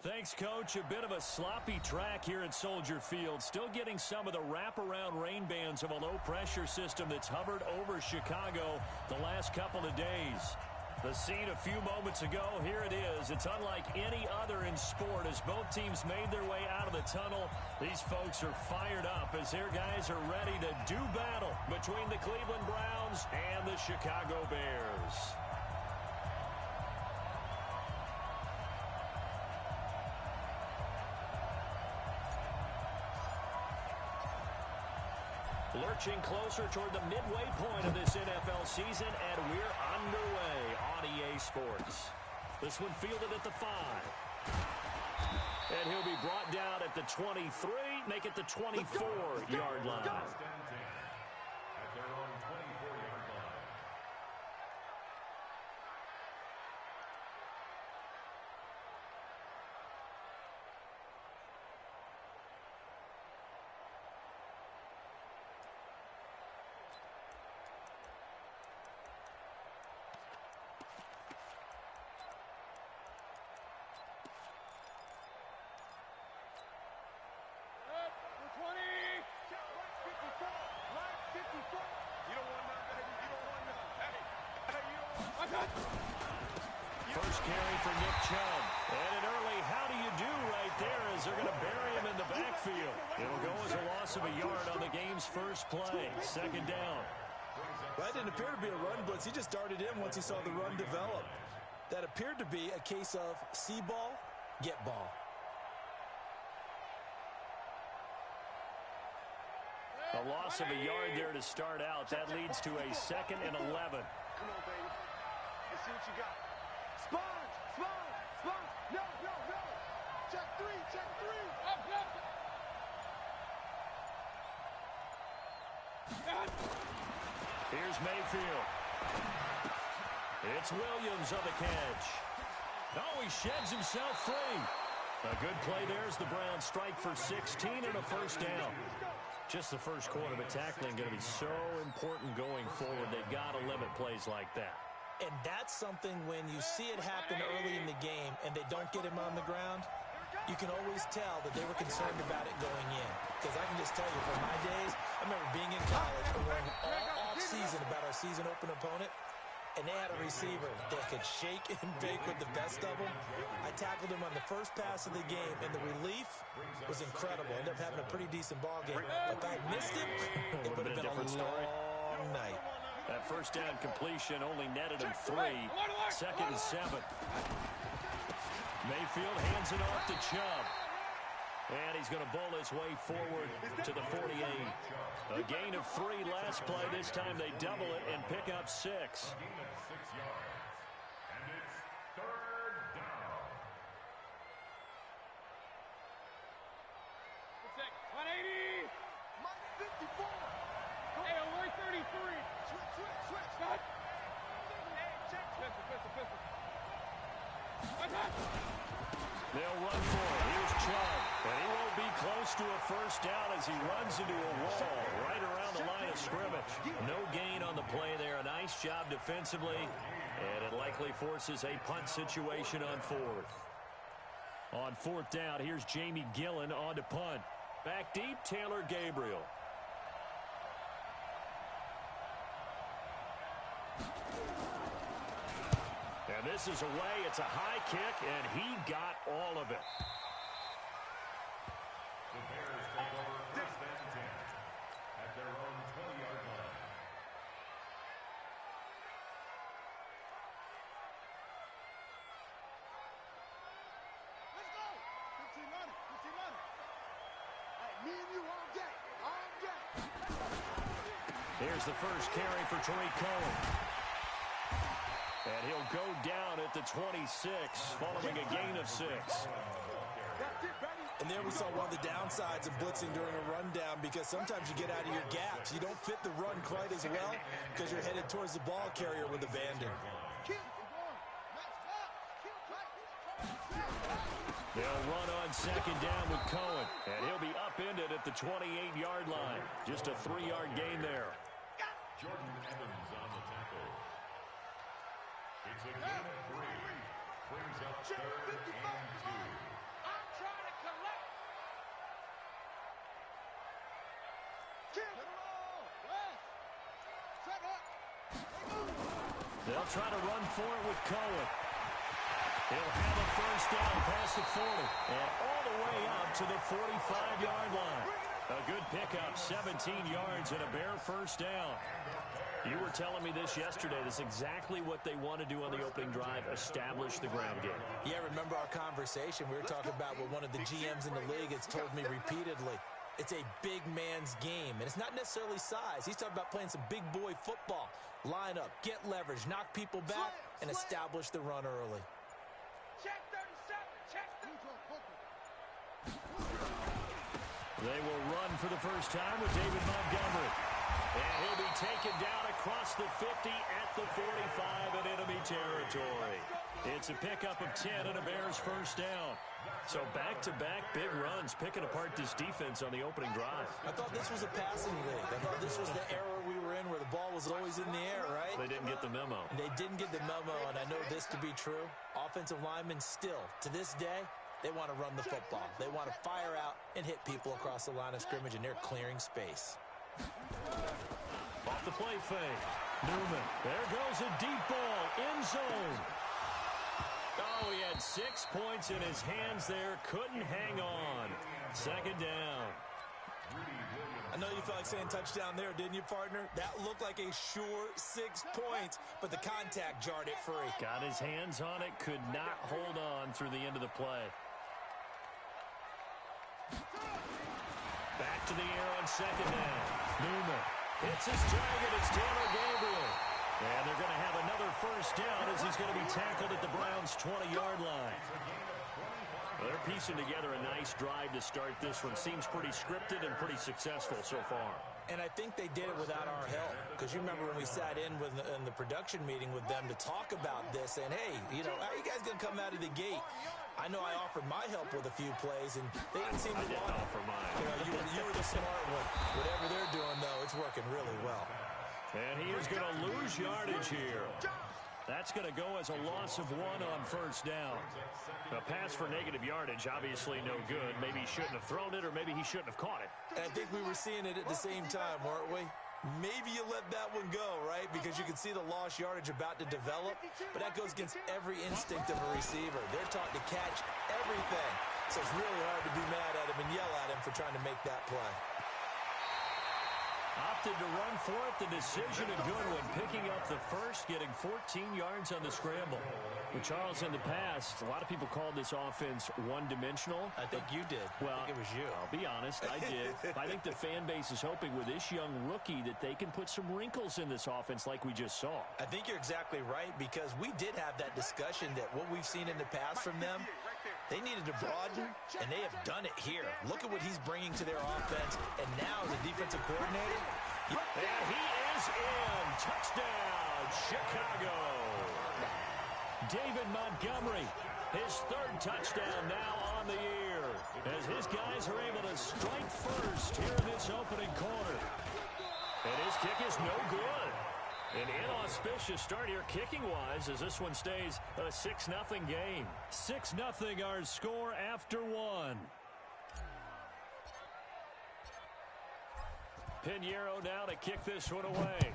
Thanks, Coach. A bit of a sloppy track here at Soldier Field. Still getting some of the wraparound rain bands of a low-pressure system that's hovered over Chicago the last couple of days. The scene a few moments ago, here it is. It's unlike any other in sport as both teams made their way out of the tunnel. These folks are fired up as their guys are ready to do battle between the Cleveland Browns and the Chicago Bears. Lurching closer toward the midway point of this NFL season, and we're underway on EA Sports. This one fielded at the 5. And he'll be brought down at the 23, make it the 24-yard line. At their own 24-yard line. First carry for Nick Chubb. And an early how do you do right there as they're going to bury him in the backfield. It'll go as a loss of a yard on the game's first play. Second down. That didn't appear to be a run blitz. He just darted in once he saw the run develop. That appeared to be a case of see ball, get ball. A loss of a yard there to start out. That leads to a 2nd and 11. Come on, baby. Let's see what you got. Sponge! Sponge! Sponge! No, no, no! Check 3! Check 3! Up, up! Here's Mayfield. It's Williams on the catch. Oh, he sheds himself free. A good play there as the Browns strike for 16 and a first down. Just the first quarter, but tackling going to be so important going forward. They've got to limit plays like that. And that's something when you see it happen early in the game and they don't get him on the ground, you can always tell that they were concerned about it going in. Because I can just tell you from my days, I remember being in college and worrying all off-season about our season-open opponent, and they had a receiver that could shake and bake with the best of them. I tackled him on the first pass of the game, and the relief was incredible. Ended up having a pretty decent ball game. If I missed him, it would have been a long night. That first down completion only netted him 3. 2nd and 7. Mayfield hands it off to Chubb. And he's going to bowl his way forward to the 48. A gain of 3 last play. This time they double it and pick up 6. A gain of 6 yards. And it's 3rd down. 180! Minus 54! Hey, alert 33! Switch, switch, switch! Cut! Hey, check! Pistol, pistol, pistol. They'll run for it. Here's Chubb. And he won't be close to a first down as he runs into a wall right around the line of scrimmage. No gain on the play there. A nice job defensively. And it likely forces a punt situation on 4th. On 4th down, here's Jamie Gillen on to punt. Back deep, Taylor Gabriel. And this is away. It's a high kick, and he got all of it. The Bears take over 1st and 10 at their own 20-yard line. Let's go! 15 money, 15 money. Hey, me and you all day, all day. Here's the first carry for Tariq Cohen. And he'll go down at the 26, following a gain of 6. And there we saw one of the downsides of blitzing during a rundown, because sometimes you get out of your gaps. You don't fit the run quite as well because you're headed towards the ball carrier with abandon. They'll run on 2nd down with Cohen, and he'll be upended at the 28-yard line. Just a 3-yard gain there. Jordan Evans on the tackle. It's a gain of 3. Brings up 3rd and 2. They'll try to run for it with Cohen. He'll have a first down past the 40 and all the way up to the 45-yard line. A good pickup, 17 yards and a Bear first down. You were telling me this yesterday. This is exactly what they want to do on the opening drive, establish the ground game. Yeah, remember our conversation? We were talking about what one of the GMs in the league has told me repeatedly. It's a big man's game, and it's not necessarily size. He's talking about playing some big boy football. Line up, get leverage, knock people back, and establish the run early. Check 37. Check 37. They will run for the first time with David Montgomery. And he'll be taken down across the 50 at the 45 in enemy territory. It's a pickup of 10 and a Bears first down. So back-to-back big runs, picking apart this defense on the opening drive. I thought this was a passing league. I thought this was the era we were in where the ball was always in the air, right? They didn't get the memo. They didn't get the memo, and I know this to be true. Offensive linemen still, to this day, they want to run the football. They want to fire out and hit people across the line of scrimmage, and they're clearing space. Off the play fake. Newman. There goes a deep ball. End zone. Oh, he had 6 points in his hands there. Couldn't hang on. Second down. I know you felt like saying touchdown there, didn't you, partner? That looked like a sure 6 points, but the contact jarred it free. Got his hands on it. Could not hold on through the end of the play. Back to the air on second down. Newman hits his target. It's Taylor Gabriel. And they're going to have another first down as he's going to be tackled at the Browns' 20-yard line. Well, they're piecing together a nice drive to start this one. Seems pretty scripted and pretty successful so far. And I think they did it without our help. Because you remember when we sat in the production meeting with them to talk about this, and hey, you know, how are you guys going to come out of the gate? I know I offered my help with a few plays, and they didn't seem to want it. I didn't offer mine. You were the smart one. Whatever they're doing, though, it's working really well. And he is going to lose yardage here. That's going to go as a loss of 1 on first down. A pass for negative yardage, obviously no good. Maybe he shouldn't have thrown it, or maybe he shouldn't have caught it. And I think we were seeing it at the same time, weren't we? Maybe you let that one go, right? Because you can see the lost yardage about to develop, but that goes against every instinct of a receiver. They're taught to catch everything. So it's really hard to be mad at him and yell at him for trying to make that play. Opted to run for it. The decision a good one. Picking up the first, getting 14 yards on the scramble. With Charles in the past, a lot of people called this offense one-dimensional. I think you did. Well, I think it was you. I'll be honest, I did. I think the fan base is hoping with this young rookie that they can put some wrinkles in this offense like we just saw. I think you're exactly right, because we did have that discussion that what we've seen in the past from them, they needed to broaden, and they have done it here. Look at what he's bringing to their offense, and now as a defensive coordinator. And he is in. Touchdown, Chicago. David Montgomery, his 3rd touchdown now on the year, as his guys are able to strike first here in this opening quarter. And his kick is no good. An inauspicious start here kicking-wise as this one stays a 6-0 game. 6-0 our score after 1. Pinheiro now to kick this one away.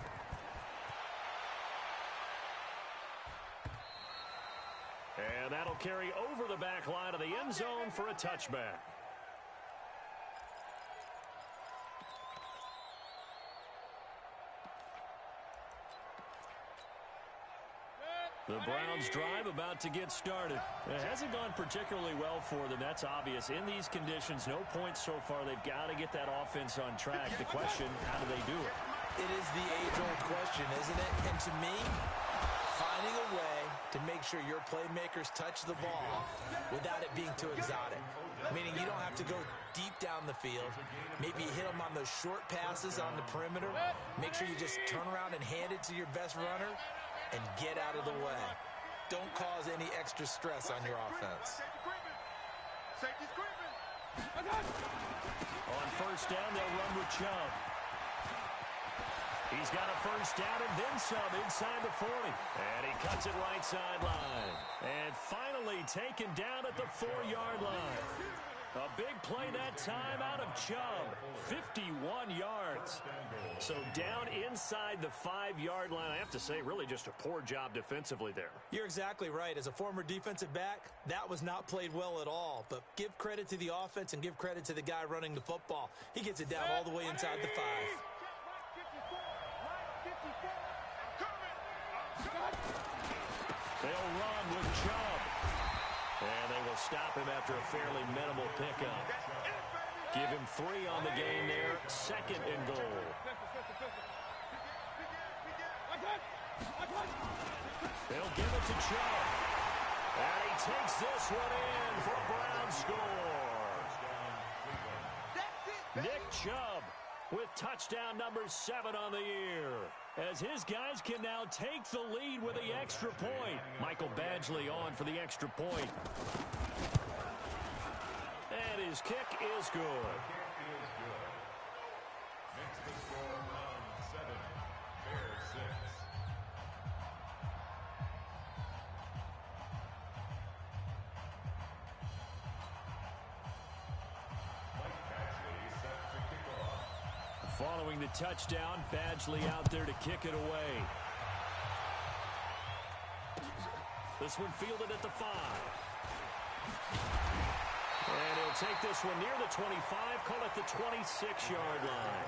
And that'll carry over the back line of the end zone for a touchback. The Browns drive about to get started. It hasn't gone particularly well for them. That's obvious. In these conditions, no points so far. They've got to get that offense on track. The question, how do they do it? It is the age-old question, isn't it? And to me, finding a way to make sure your playmakers touch the ball without it being too exotic. Meaning you don't have to go deep down the field. Maybe you hit them on those short passes on the perimeter. Make sure you just turn around and hand it to your best runner and get out of the way. Don't cause any extra stress on your offense. On first down, they'll run with Chubb. He's got a first down and then some inside the 40. And he cuts it right sideline. And finally taken down at the 4-yard line. A big play that time out of Chubb. 51 yards. So down inside the 5-yard line. I have to say, really just a poor job defensively there. You're exactly right. As a former defensive back, that was not played well at all. But give credit to the offense and give credit to the guy running the football. He gets it down all the way inside the 5. They'll run with Chubb. And they will stop him after a fairly minimal pickup. Give him 3 on the game there. 2nd and goal. They'll give it to Chubb. And he takes this one in for a Brown score. Nick Chubb with touchdown number 7 on the year. As his guys can now take the lead with the extra point. Michael Badgley on for the extra point. And his kick is good. Makes the score Browns 7, Bears 6. Mike Badgley set to kick off. Following the touchdown, Badgley out there to kick it away. This one fielded at the 5. And he'll take this one near the 25, call it the 26-yard line.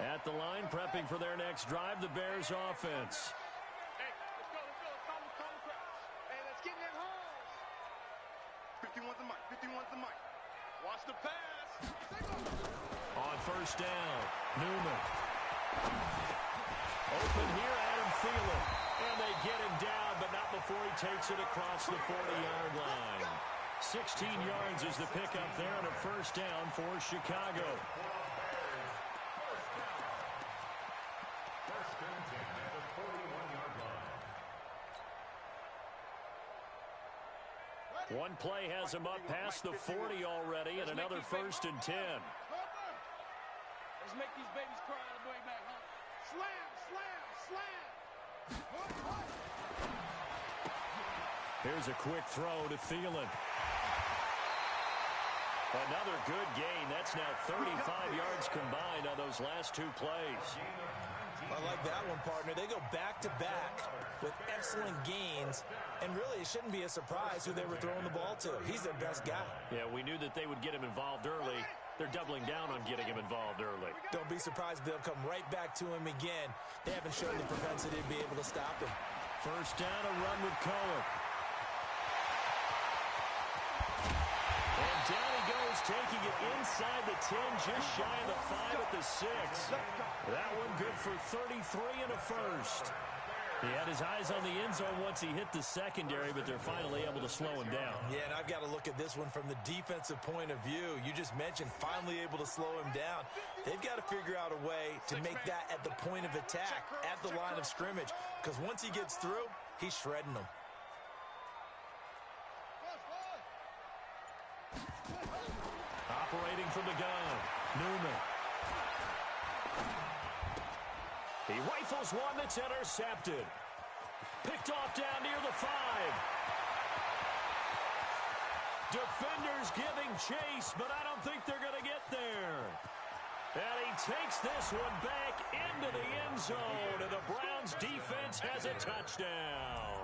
At the line, prepping for their next drive, the Bears offense. Hey, let's go. Calm the crowd. Hey, let's get in that holes. 51's the mic. 51's the mic. Watch the pass. On first down, Newman. Open here, Adam Thielen. And they get him down, but not before he takes it across the 40-yard line. 16 yards is the pickup there on a first down for Chicago. First and 10 at the 41-yard line. One play has him up past the 40 already, and another first and 10. Let's make these babies cry all the way back home. Slam, slam, slam. Here's a quick throw to Thielen. Another good gain. That's now 35 yards combined on those last 2 plays. I like that one, partner. They go back-to-back with excellent gains, and really it shouldn't be a surprise who they were throwing the ball to. He's their best guy. Yeah, we knew that they would get him involved early. They're doubling down on getting him involved early. Don't be surprised if they'll come right back to him again. They haven't shown the propensity to be able to stop him. First down, a run with Cohen. And down he goes, taking it inside the 10, just shy of the 5 at the 6. That one good for 33 and a first. He had his eyes on the end zone once he hit the secondary, but they're finally able to slow him down. Yeah, and I've got to look at this one from the defensive point of view. You just mentioned finally able to slow him down. They've got to figure out a way to make that at the point of attack, at the line of scrimmage, because once he gets through, he's shredding them. Operating from the gun, Newman. He rifles one that's intercepted. Picked off down near the 5. Defenders giving chase, but I don't think they're going to get there. And he takes this one back into the end zone, and the Browns defense has a touchdown.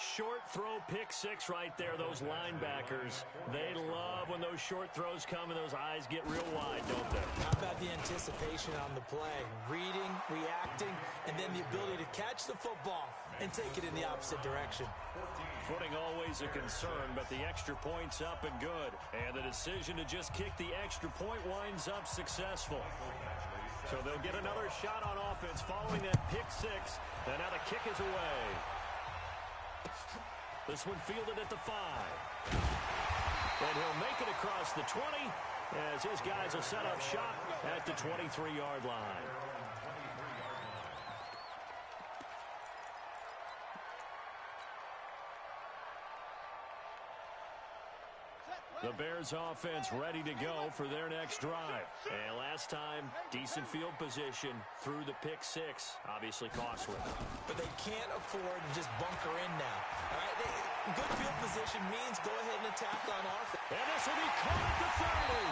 Short throw, pick 6 right there. Those linebackers, they love when those short throws come and those eyes get real wide, don't they? How about the anticipation on the play? Reading, reacting, and then the ability to catch the football and take it in the opposite direction. Footing always a concern, but the extra point's up and good. And the decision to just kick the extra point winds up successful. So they'll get another shot on offense following that pick 6. And now the kick is away. This one fielded at the 5. And he'll make it across the 20 as his guys will set up shop at the 23-yard line. The Bears offense ready to go for their next drive. And last time, decent field position through the pick six. Obviously costly. But they can't afford to just bunker in now. All right, good field position means go ahead and attack on offense. And this will be caught at the 30.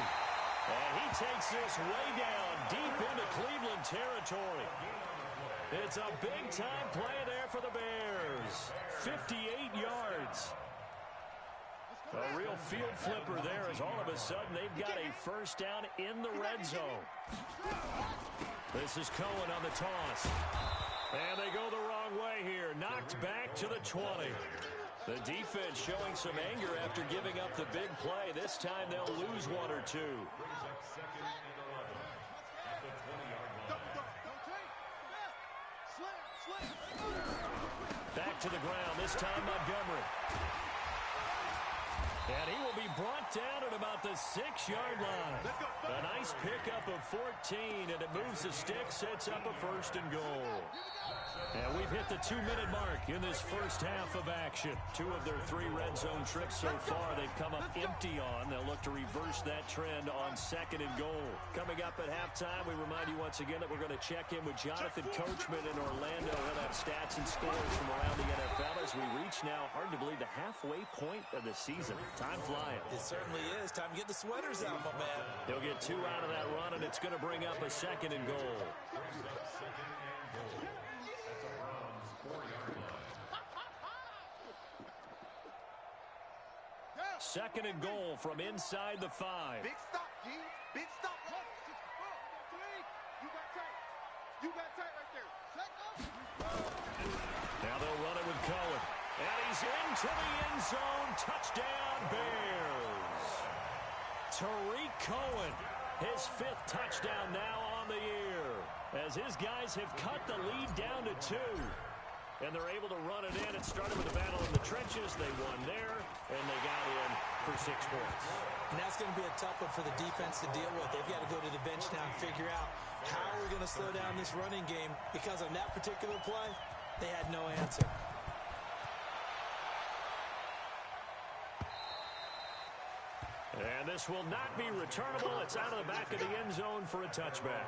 And he takes this way down deep into Cleveland territory. It's a big-time play there for the Bears. 58 yards. A real field flipper there as all of a sudden they've got a first down in the red zone. This is Cohen on the toss. And they go the wrong way here. Knocked back to the 20. The defense showing some anger after giving up the big play. This time they'll lose one or two. Back to the ground, this time Montgomery. And he will be brought down at about the 6-yard line. A nice pickup of 14, and it moves the stick, sets up a first and goal. And we've hit the 2-minute mark in this first half of action. 2 of their 3 red zone trips so far they've come up empty on. They'll look to reverse that trend on second and goal. Coming up at halftime, we remind you once again that we're going to check in with Jonathan Coachman in Orlando. He'll have stats and scores from around the NFL as we reach now, hard to believe, the halfway point of the season. Time flying. It certainly is. Time to get the sweaters out, my man. He'll get 2 out of that run, and it's going to bring up a second and goal. Second and goal from inside the 5. Big stop, G. Big stop. You got tight right there. Now they'll run it with Cohen. And he's into the end zone. Touchdown, Bears. Tariq Cohen, his 5th touchdown now on the year, as his guys have cut the lead down to 2. And they're able to run it in. It started with a battle in the trenches. They won there, and they got in for 6 points. And that's going to be a tough one for the defense to deal with. They've got to go to the bench now and figure out how we're going to slow down this running game, because on that particular play, they had no answer. And this will not be returnable. It's out of the back of the end zone for a touchback.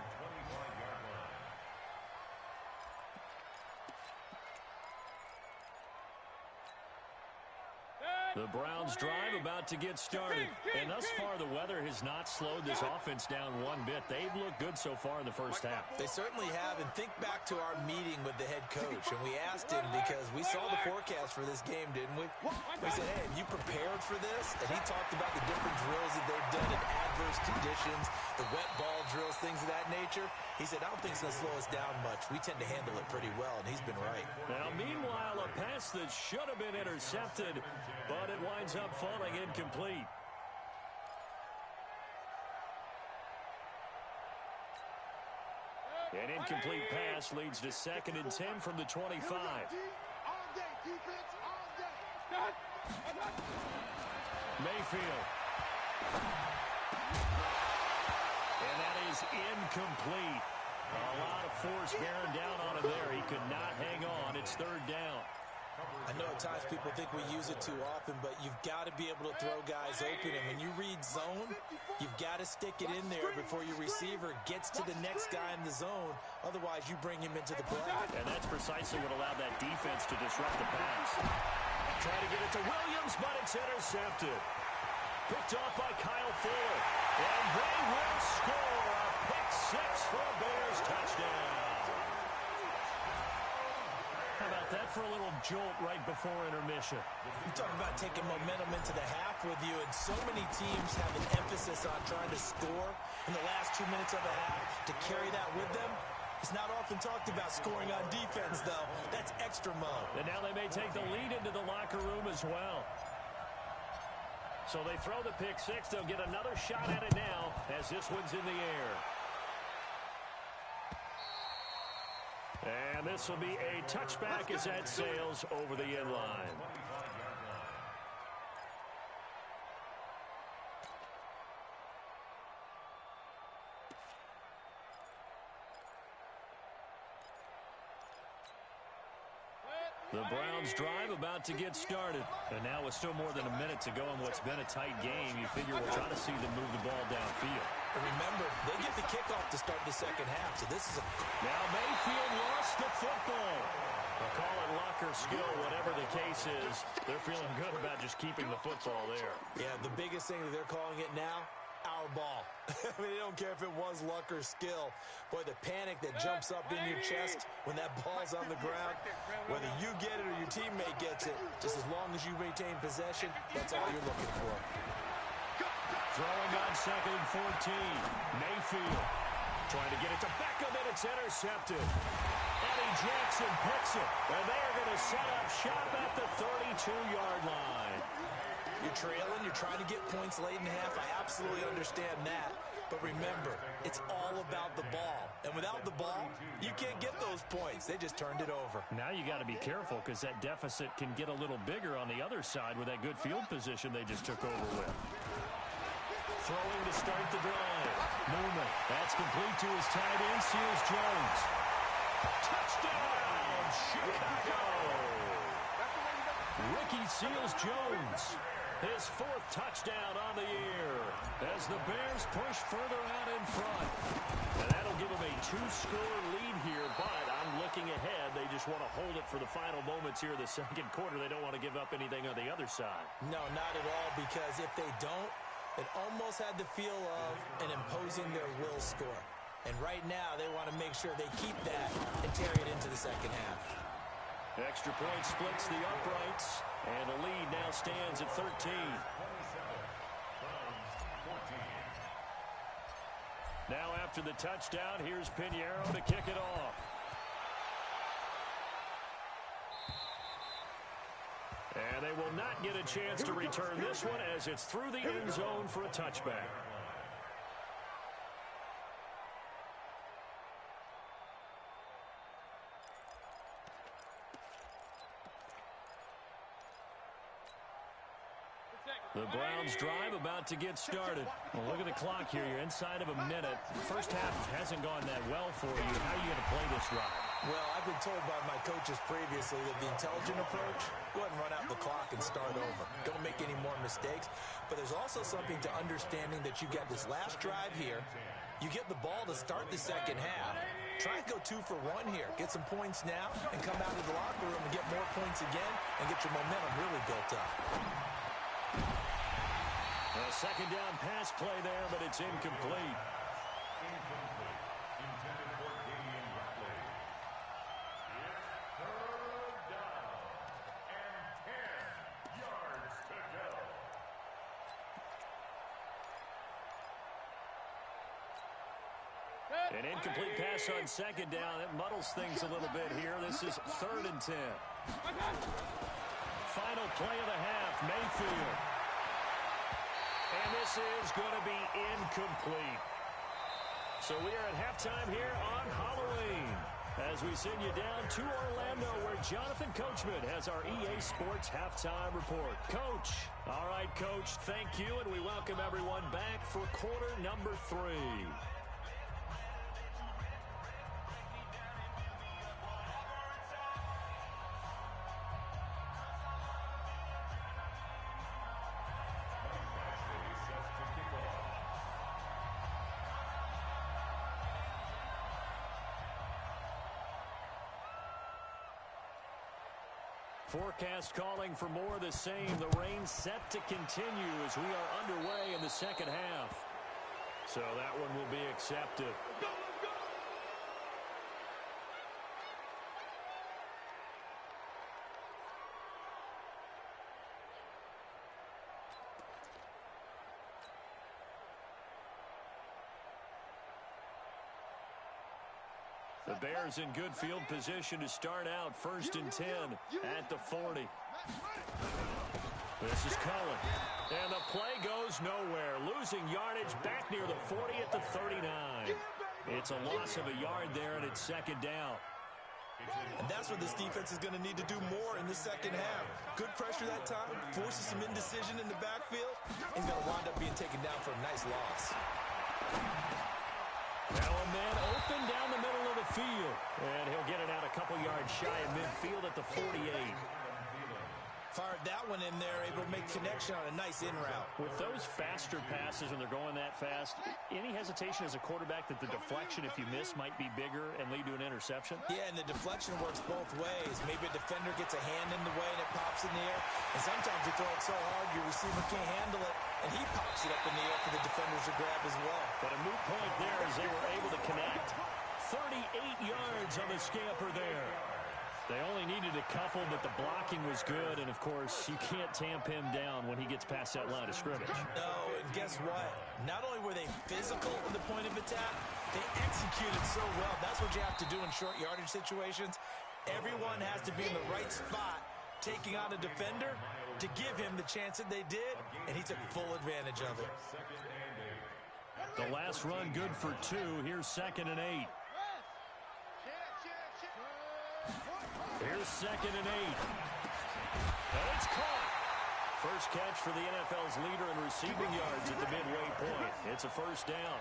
The Browns drive about to get started. And thus far, the weather has not slowed this offense down one bit. They've looked good so far in the first half. They certainly have. And think back to our meeting with the head coach. And we asked him, because we saw the forecast for this game, didn't we? We said, hey, have you prepared for this? And he talked about the different drills that they've done in adverse conditions, the wet ball drills, things of that nature. He said, I don't think it's going to slow us down much. We tend to handle it pretty well, and he's been right. Now, meanwhile, a pass that should have been intercepted, but it winds up falling incomplete. An incomplete pass leads to 2nd and 10 from the 25. All day, defense, all day. Mayfield. And that is incomplete. A lot of force bearing down on him there. He could not hang on. It's 3rd down. I know at times people think we use it too often, but you've got to be able to throw guys open. And when you read zone, you've got to stick it in there before your receiver gets to the next guy in the zone. Otherwise, you bring him into the play. And that's precisely what allowed that defense to disrupt the pass. Trying to get it to Williams, but it's intercepted. Picked off by Kyle Fuller. And they will score a pick 6 for a Bears touchdown. How about that for a little jolt right before intermission? You talk about taking momentum into the half with you, and so many teams have an emphasis on trying to score in the last 2 minutes of the half. To carry that with them, it's not often talked about scoring on defense, though. That's extra mode. And now they may take the lead into the locker room as well. So they throw the pick 6. They'll get another shot at it now as this one's in the air. And this will be a touchback as that sails over the end line. The Browns drive about to get started. And now with still more than a minute to go in what's been a tight game, you figure we'll try to see them move the ball downfield. And remember, they get the kickoff to start the second half, so this is a... Now Mayfield lost the football. They'll call it luck or skill, whatever the case is. They're feeling good about just keeping the football there. Yeah, the biggest thing that they're calling it now, our ball. I mean, they don't care if it was luck or skill. Boy, the panic that jumps up in your chest when that ball's on the ground, whether you get it or your teammate gets it, just as long as you maintain possession, that's all you're looking for. Throwing on 2nd and 14. Mayfield trying to get it to Beckham, and it's intercepted. Eddie Jackson picks it, and they're going to set up shop at the 32-yard line. You're trailing, you're trying to get points late in the half. I absolutely understand that. But remember, it's all about the ball. And without the ball, you can't get those points. They just turned it over. Now you got to be careful because that deficit can get a little bigger on the other side with that good field position they just took over with. Throwing to start the drive. Newman. That's complete to his tight end, Seals-Jones. Touchdown, Chicago! Ricky Seals-Jones. His 4th touchdown on the year as the Bears push further out in front. And that'll give them a 2-score lead here, but I'm looking ahead. They just want to hold it for the final moments here in the second quarter. They don't want to give up anything on the other side. No, not at all, because if they don't, it almost had the feel of an imposing their will score. And right now, they want to make sure they keep that and carry it into the second half. Extra point splits the uprights, and the lead now stands at 13. Now after the touchdown, here's Pinheiro to kick it off. And they will not get a chance to return this one as it's through the end zone for a touchback. The Browns drive about to get started. Well, look at the clock here. You're inside of a minute. First half hasn't gone that well for you. How are you going to play this drive? Well, I've been told by my coaches previously that the intelligent approach, go ahead and run out the clock and start over. Don't make any more mistakes. But there's also something to understanding that you get this last drive here. You get the ball to start the second half. Try and go 2 for 1 here. Get some points now and come out of the locker room and get more points again and get your momentum really built up. A second down pass play there, but it's incomplete. Incomplete. Intended for Damian Buckley. It's 3rd down and 10 yards to go. An incomplete pass on second down. It muddles things a little bit here. This is 3rd and 10. Final play of the half, Mayfield. And this is going to be incomplete. So we are at halftime here on Halloween as we send you down to Orlando where Jonathan Coachman has our EA Sports halftime report. Coach. All right, Coach, thank you, and we welcome everyone back for quarter number 3. Forecast calling for more of the same. The rain set to continue as we are underway in the second half. So that one will be accepted. The Bears in good field position to start out 1st and 10 at the 40. This is Cullen. And the play goes nowhere. Losing yardage back near the 40 at the 39. It's a loss of a yard there, and it's 2nd down. And that's what this defense is going to need to do more in the second half. Good pressure that time, forces some indecision in the backfield, and going to wind up being taken down for a nice loss. Now a man open down the middle of the field. And he'll get it out a couple yards shy of midfield at the 48. Fired that one in there, able to make connection on a nice in route. With those faster passes when they're going that fast, any hesitation as a quarterback that the deflection, if you miss, might be bigger and lead to an interception? Yeah, and the deflection works both ways. Maybe a defender gets a hand in the way and it pops in the air. And sometimes you throw it so hard your receiver can't handle it, and he pops it up in the air for the defenders to grab as well. But a moot point there as they were able to connect. 38 yards on the scamper there. They only needed a couple, but the blocking was good. And, of course, you can't tamp him down when he gets past that line of scrimmage. No, and guess what? Not only were they physical at the point of attack, they executed so well. That's what you have to do in short yardage situations. Everyone has to be in the right spot, taking on a defender to give him the chance that they did, and he took full advantage of it. The last run good for 2. Here's 2nd and 8. Here's 2nd and 8. And it's caught. First catch for the NFL's leader in receiving yards at the midway point. It's a first down.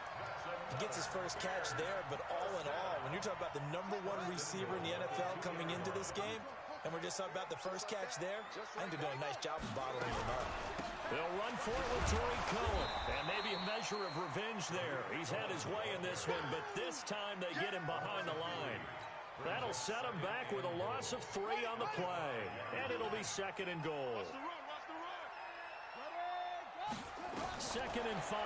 He gets his first catch there, but all in all, when you're talking about the #1 receiver in the NFL coming into this game, and we're just talking about the first catch there, I think they're doing a nice job of bottling him up. They'll run for it with Torrey Cohen. And maybe a measure of revenge there. He's had his way in this one, but this time they get him behind the line. That'll set him back with a loss of 3 on the play. And it'll be 2nd and goal. 2nd and 5.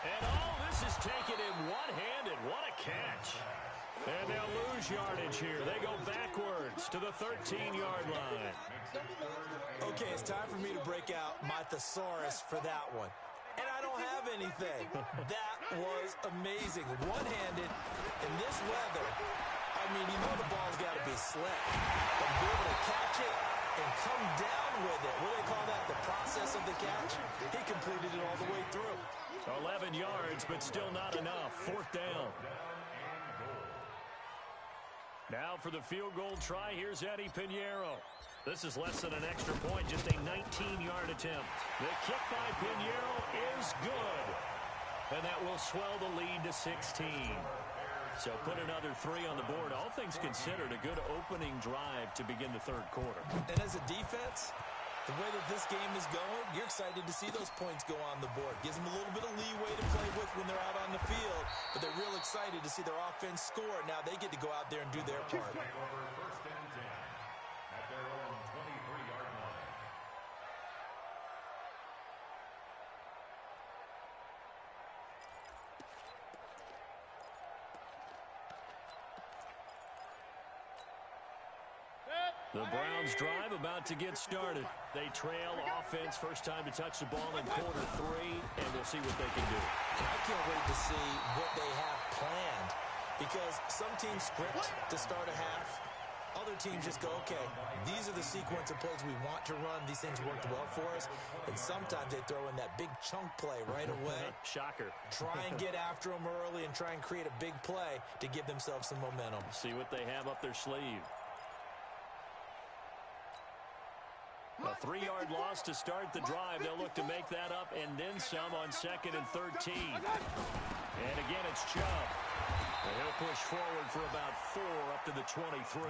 And this is taken in one-handed. What a catch. And they'll lose yardage here. They go backwards to the 13-yard line. Okay, it's time for me to break out my thesaurus for that one. And I don't have anything. That was amazing. One-handed in this weather. I mean, you know the ball's got to be slick. But be able to catch it and come down with it. What do they call that? The process of the catch? He completed it all the way through. 11 yards, but still not enough. 4th down. Now for the field goal try, here's Eddie Pinheiro. This is less than an extra point, just a 19-yard attempt. The kick by Pinheiro is good. And that will swell the lead to 16. So put another 3 on the board. All things considered, a good opening drive to begin the 3rd quarter. And as a defense, the way that this game is going, you're excited to see those points go on the board. Gives them a little bit of leeway to play with when they're out on the field, but they're real excited to see their offense score. Now they get to go out there and do their part. First and 10 at their own 23-yard line. The Browns drive about to get started. They trail offense, first time to touch the ball in quarter 3, and we'll see what they can do. I can't wait to see what they have planned, because some teams script to start a half. Other teams just go, okay, these are the sequence of plays we want to run. These things worked well for us. And sometimes they throw in that big chunk play right away. Shocker. Try and get after them early and try and create a big play to give themselves some momentum. See what they have up their sleeve. A 3-yard loss to start the drive. They'll look to make that up and then some on 2nd and 13. And again, it's Chubb. And he'll push forward for about 4 up to the 23.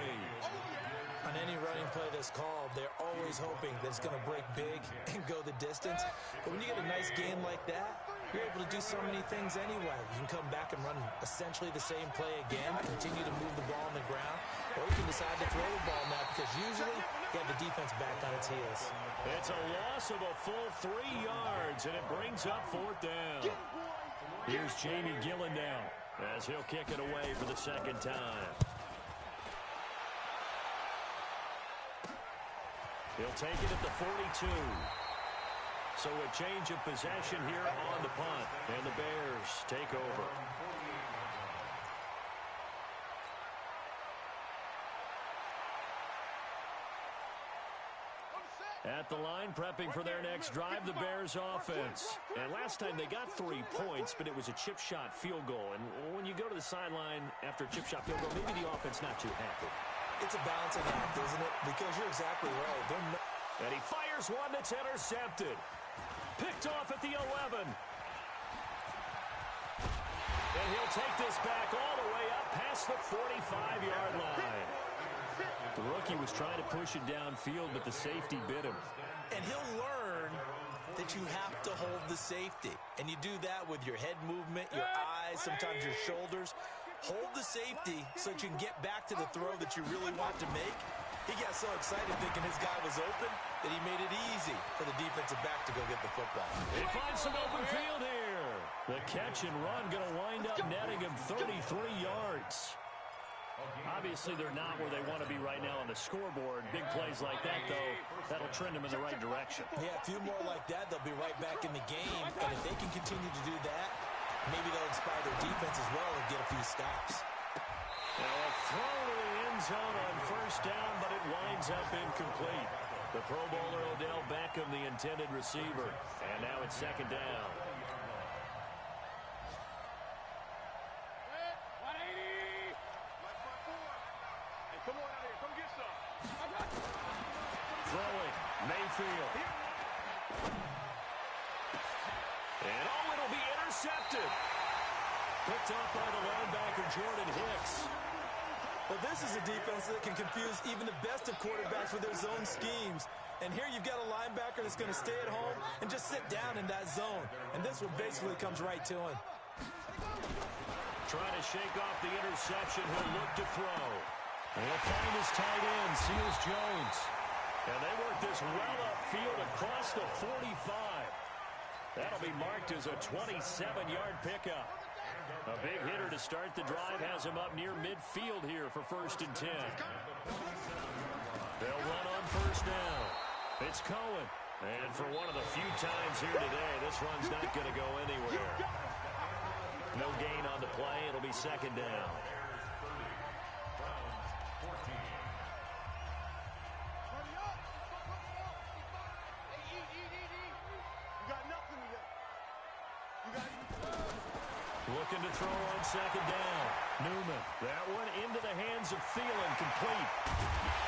On any running play that's called, they're always hoping that it's going to break big and go the distance. But when you get a nice game like that, you're able to do so many things anyway. You can come back and run essentially the same play again, continue to move the ball on the ground, or you can decide to throw the ball now because usually you have the defense back on its heels. It's a loss of a full 3 yards, and it brings up 4th down. Here's Jamie Gillendown as he'll kick it away for the 2nd time. He'll take it at the 42. So a change of possession here on the punt, and the Bears take over. At the line, prepping for their next drive, the Bears offense. And last time they got 3 points, but it was a chip shot field goal. And when you go to the sideline after a chip shot field goal, maybe the offense not too happy. It's a balancing act, isn't it? Because you're exactly right. And he fires one that's intercepted. Picked off at the 11. And he'll take this back all the way up past the 45-yard line. The rookie was trying to push it downfield, but the safety bit him. And he'll learn that you have to hold the safety. And you do that with your head movement, your eyes, sometimes your shoulders. Hold the safety so that you can get back to the throw that you really want to make. He got so excited thinking his guy was open that he made it easy for the defensive back to go get the football. He finds some open field here. The catch and run going to wind up netting him 33 yards. Obviously, they're not where they want to be right now on the scoreboard. Big plays like that, though, that'll trend them in the right direction. Yeah, a few more like that, they'll be right back in the game. And if they can continue to do that, maybe they'll inspire their defense as well and get a few stops. Now a throw to the end zone on first down, but it winds up incomplete. The Pro Bowler Odell Beckham, the intended receiver. And now it's second down. 180. Hey, come on out here. Come get some. Throwing, Mayfield. And it'll be intercepted. Picked up by the linebacker, Jordan Hicks. Well, this is a defense that can confuse even the best of quarterbacks with their zone schemes. And here you've got a linebacker that's going to stay at home and just sit down in that zone. And this one basically comes right to him. Trying to shake off the interception. He'll look to throw. And he'll find his tight end, Seals Jones. And they work this well upfield across the 45. That'll be marked as a 27-yard pickup. A big hitter to start the drive has him up near midfield here for 1st and 10. They'll run on first down. It's Cohen. And for one of the few times here today, this run's not going to go anywhere. No gain on the play. It'll be second down. Looking to throw on second down. Newman. That one into the hands of Thielen, complete.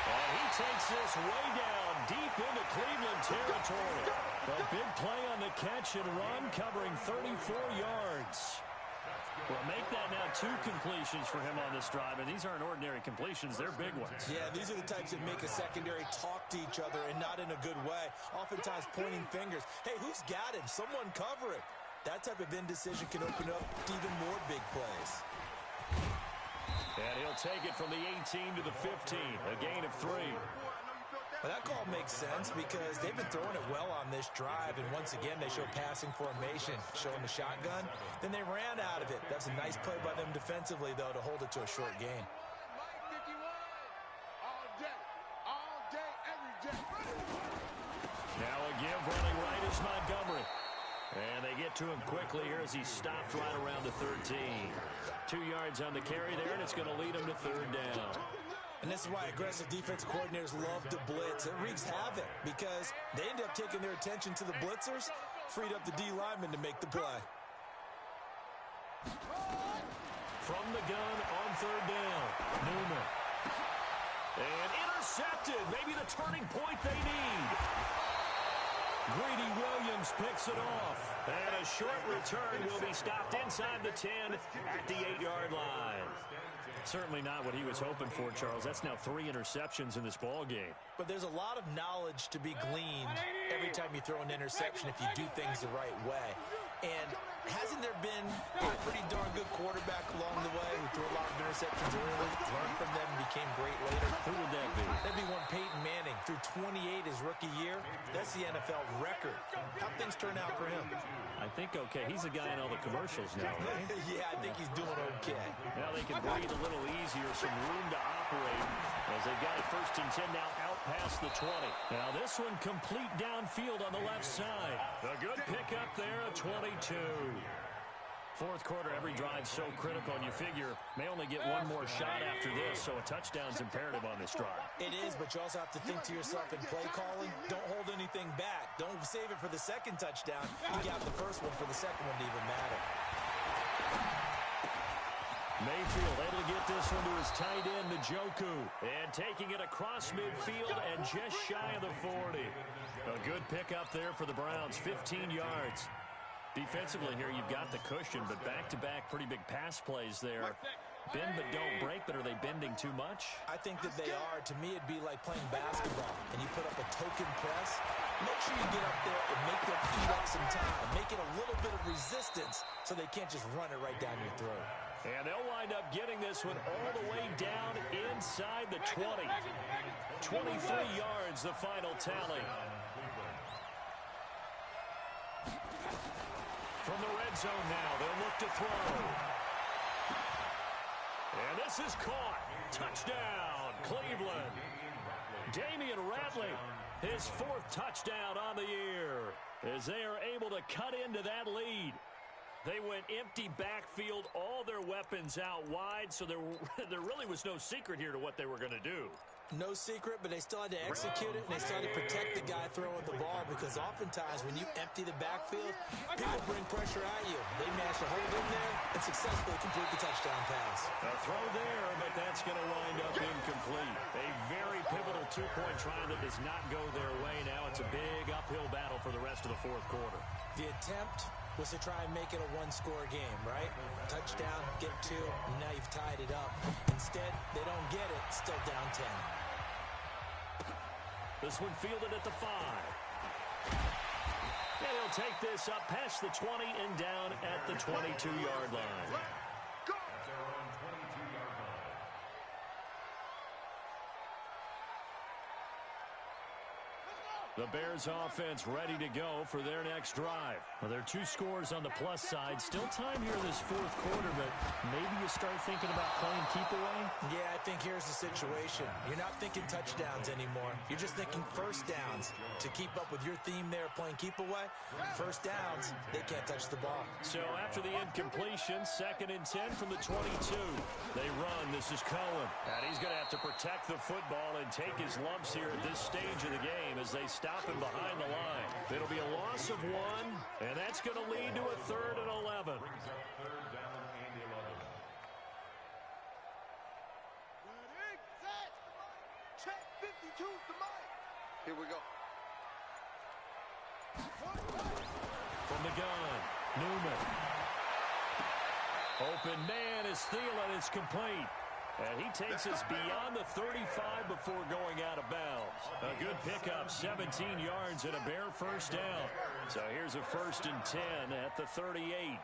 And he takes this way down, deep into Cleveland territory. A big play on the catch and run, covering 34 yards. Well, make that now 2 completions for him on this drive, and these aren't ordinary completions. They're big ones. Yeah, these are the types that make a secondary talk to each other and not in a good way. Oftentimes pointing fingers. Hey, who's got him? Someone cover it. That type of indecision can open up even more big plays. And he'll take it from the 18 to the 15, a gain of 3. Well, that call makes sense because they've been throwing it well on this drive, and once again they show passing formation, showing the shotgun. Then they ran out of it. That's a nice play by them defensively, though, to hold it to a short gain. Now a give running right is Montgomery. And they get to him quickly here as he stopped right around the 13. 2 yards on the carry there, and it's going to lead him to third down. And this is why aggressive defense coordinators love to blitz. It wreaks havoc because they end up taking their attention to the blitzers, freed up the D lineman to make the play. From the gun on third down, Newman. And intercepted, maybe the turning point they need. Greedy Williams picks it off. And a short return will be stopped inside the 10 at the 8-yard line. Certainly not what he was hoping for, Charles. That's now 3 interceptions in this ball game. But there's a lot of knowledge to be gleaned every time you throw an interception if you do things the right way. And hasn't there been a pretty darn good quarterback along the way who threw a lot of interceptions early, learned from them, and became great later? Who would that be? That'd be one Peyton Manning. Threw 28 his rookie year. That's the NFL record. How'd things turn out for him? I think okay. He's a guy in all the commercials now, right? Yeah, I think he's doing okay. Now they can breathe a little easier, some room to operate as they've got it 1st and 10 now out past the 20. Now this one complete downfield on the left side. A good pickup there, a 22. Fourth quarter, every drive so critical, and you figure may only get one more shot after this, so a touchdown's imperative on this drive. It is, but you also have to think to yourself in play calling, don't hold anything back. Don't save it for the second touchdown. You got the first one for the second one to even matter. Mayfield able to get this one to his tight end, Njoku, and taking it across midfield and just shy of the 40. A good pickup there for the Browns, 15 yards. Defensively here, you've got the cushion, but back-to-back pretty big pass plays there. Bend but don't break, but are they bending too much? I think that they are. To me, it'd be like playing basketball, and you put up a token press. Make sure you get up there and make them eat up some time. Make it a little bit of resistance so they can't just run it right down your throat. And they'll wind up getting this one all the way down inside the 20. 23 yards, the final tally. From the red zone now, they'll look to throw. And this is caught. Touchdown, Cleveland. Damian Ratley, his 4th touchdown on the year, as they are able to cut into that lead. They went empty backfield, all their weapons out wide, so there really was no secret here to what they were going to do. No secret, but they still had to execute it, and they still had to protect the guy throwing the ball, because oftentimes when you empty the backfield, people bring pressure at you. They manage to hold in there and successfully complete the touchdown pass. A throw there, but that's going to wind up incomplete. A very pivotal 2-point try that does not go their way. Now it's a big uphill battle for the rest of the 4th quarter. The attempt was to try and make it a 1-score game, right? Touchdown, get 2, and now you've tied it up. Instead, they don't get it, still down 10. This one fielded at the 5. And he'll take this up past the 20 and down at the 22-yard line. The Bears offense ready to go for their next drive. Well, there are 2 scores on the plus side. Still time here in this 4th quarter, but maybe you start thinking about playing keep away? Yeah, I think here's the situation. You're not thinking touchdowns anymore. You're just thinking first downs. To keep up with your theme there, playing keep away, first downs, they can't touch the ball. So after the incompletion, 2nd and 10 from the 22. They run. This is Cohen. And he's going to have to protect the football and take his lumps here at this stage of the game as they stop him behind the line. It'll be a loss of 1, and that's going to lead to a 3rd and 11. Check 52's the mic. Here we go. From the gun, Newman. Open man is Thielen. It's complete. And he takes us beyond the 35 before going out of bounds. A good pickup, 17 yards and a Bear first down. So here's a 1st and 10 at the 38.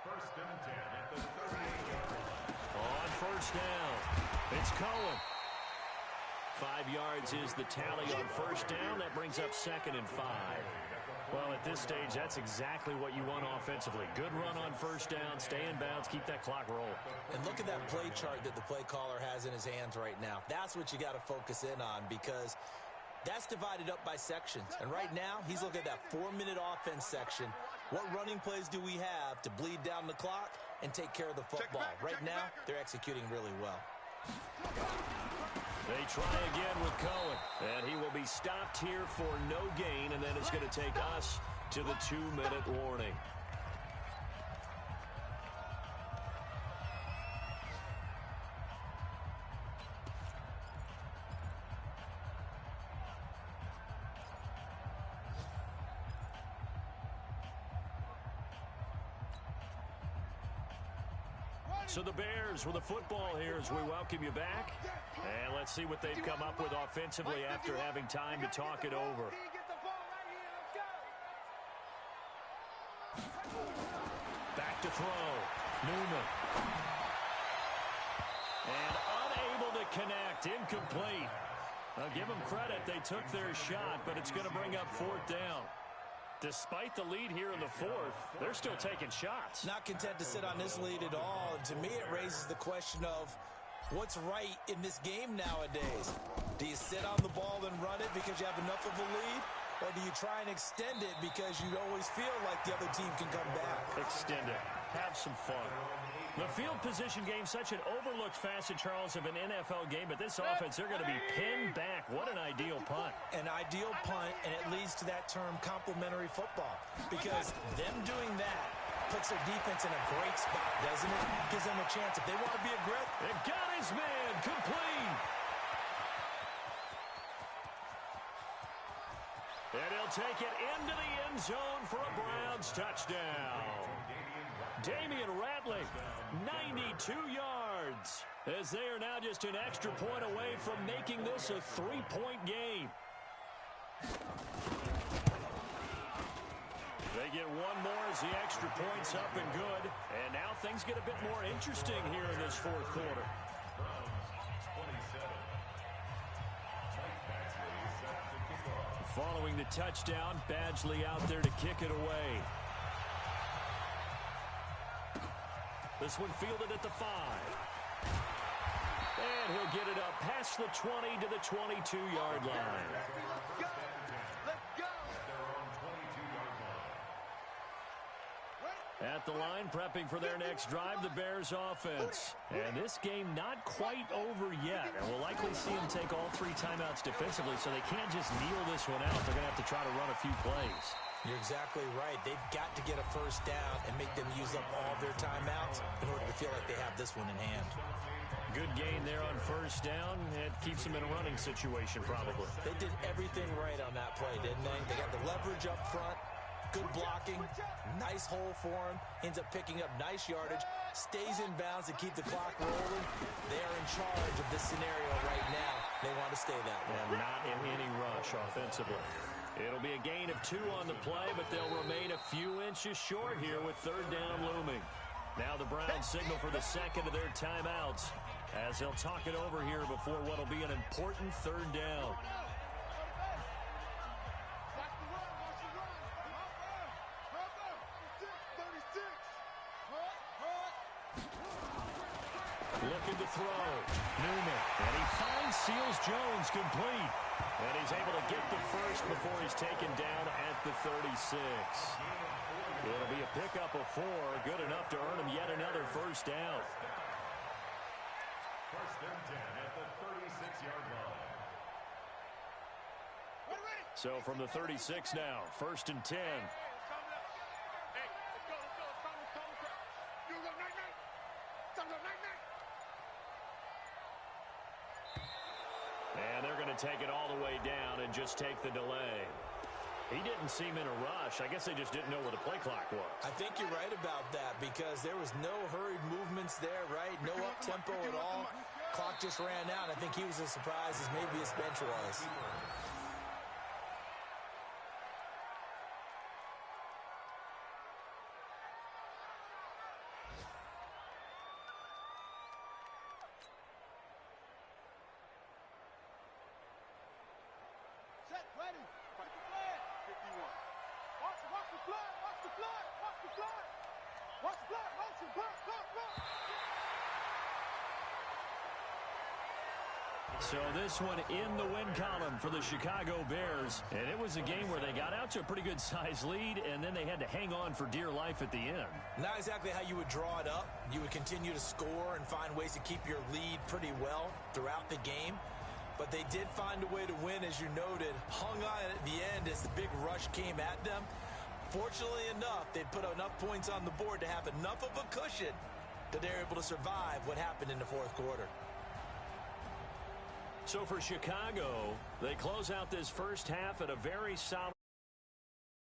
On first down, it's Cohen. 5 yards is the tally on first down. That brings up 2nd and 5. Well, at this stage, that's exactly what you want offensively. Good run on first down, stay in bounds, keep that clock rolling. And look at that play chart that the play caller has in his hands right now. That's what you got to focus in on, because that's divided up by sections. And right now, he's looking at that 4-minute offense section. What running plays do we have to bleed down the clock and take care of the football? Right now, they're executing really well. They try again with Cohen, and he will be stopped here for no gain, and then it's going to take us to the 2-minute warning. So the Bears with the football here as we welcome you back. And let's see what they've come up with offensively after having time to talk it over. Back to throw. Newman. And unable to connect. Incomplete. Now give them credit. They took their shot, but it's going to bring up 4th down. Despite the lead here in the 4th, they're still taking shots. Not content to sit on this lead at all. And to me, it raises the question of what's right in this game nowadays. Do you sit on the ball and run it because you have enough of a lead? Or do you try and extend it because you always feel like the other team can come back? Extend it. Have some fun. The field position game, such an overlooked facet, Charles, of an NFL game. But this offense, they're going to be pinned back. What an ideal punt. An ideal punt, and it leads to that term complementary football. Because them doing that puts their defense in a great spot, doesn't it? Gives them a chance. If they want to be aggressive. It got his man. Complete. And he'll take it into the end zone for a Browns touchdown. Damian Ratley, 92 yards, as they are now just an extra point away from making this a 3-point game. They get one more as the extra point's up and good. And now things get a bit more interesting here in this fourth quarter. Following the touchdown, Badgley out there to kick it away. This one fielded at the 5. And he'll get it up past the 20 to the 22-yard line. At the line, prepping for their next drive, the Bears offense. And this game not quite over yet. And we'll likely see them take all 3 timeouts defensively, so they can't just kneel this one out. They're going to have to try to run a few plays. You're exactly right. They've got to get a first down and make them use up all their timeouts in order to feel like they have this one in hand. Good gain there on first down. It keeps them in a running situation, probably. They did everything right on that play, didn't they? They got the leverage up front. Good blocking, nice hole for him, ends up picking up nice yardage, stays in bounds to keep the clock rolling. They are in charge of this scenario right now. They want to stay that way. And not in any rush offensively. It'll be a gain of 2 on the play, but they'll remain a few inches short here with third down looming. Now the Browns signal for the second of their timeouts as they'll talk it over here before what'll be an important third down. Looking to throw. Newman. And he finds Seals Jones complete. And he's able to get the first before he's taken down at the 36. It'll be a pickup of 4. Good enough to earn him yet another first down. First and 10 at the 36-yard line. So from the 36 now, first and 10. And they're going to take it all the way down and just take the delay. He didn't seem in a rush. I guess they just didn't know where the play clock was. I think you're right about that because there was no hurried movements there, right? No up-tempo at all. Clock just ran out. I think he was as surprised as maybe his bench was. So this one in the win column for the Chicago Bears. And it was a game where they got out to a pretty good size lead, and then they had to hang on for dear life at the end. Not exactly how you would draw it up. You would continue to score and find ways to keep your lead pretty well throughout the game. But they did find a way to win, as you noted. Hung on at the end as the big rush came at them. Fortunately enough, they put enough points on the board to have enough of a cushion that they're able to survive what happened in the fourth quarter. So for Chicago, they close out this first half at a very solid